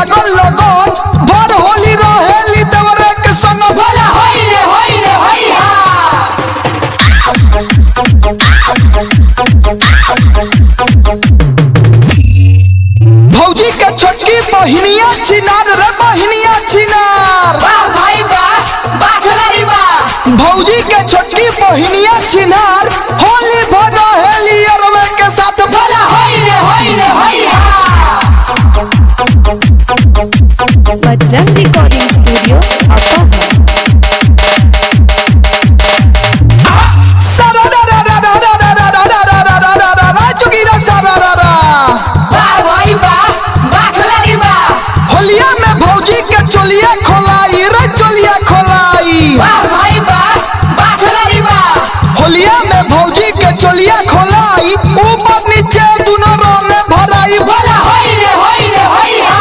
लागल लगन भर होली रहेली देवरे के संग भला होई रे हैया। भौजी के छोटकी बहिनिया छिनार रे बहिनिया छिनार वाह भाई वाह खिलाड़ी वाह। भौजी के छोटकी बहिनिया छिनार होली भर रहेली अरवे के साथ भला होई रे हैया। बजरंग रिकॉर्डिंग स्टूडियो होलिया में भौजी के चोलिया खोलाई रे चोलिया खोलाई। होलिया में भौजी के चोलिया खोलाई ऊपर नीचे दोनों रंग में भराई भला होई रे हैया।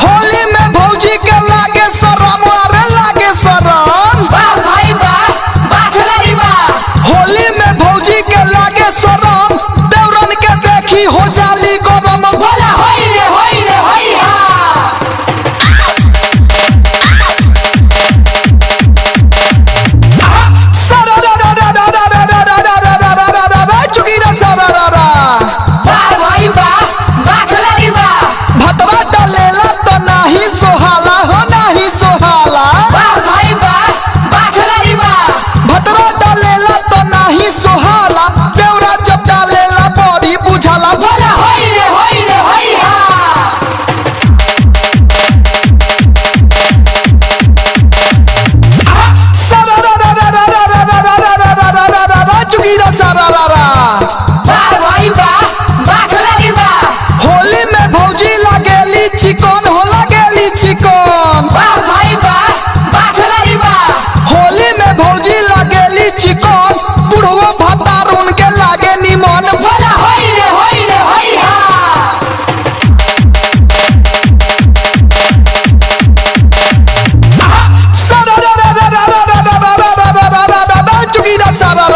होली में भौजी के लागे शरम अरे लागे शरम। होली में भौजी के लागे शरम देवरन के देखी हो जाली गरम भला होई रे हैया। भतवा डलेला तो नाही सोहाला हो नाही सोहाला। भतवा डलेला तो नाही सोहाला देवरा जब डालेला बड़ी बुझाला भला होई रे हैया। होली में भौजी लागेली चिकन हो लागेली चिकन। होली में भौजी लागेली चिकन बुढ़वा भतार उनके लागे निमन भला होई रे हैया। सारा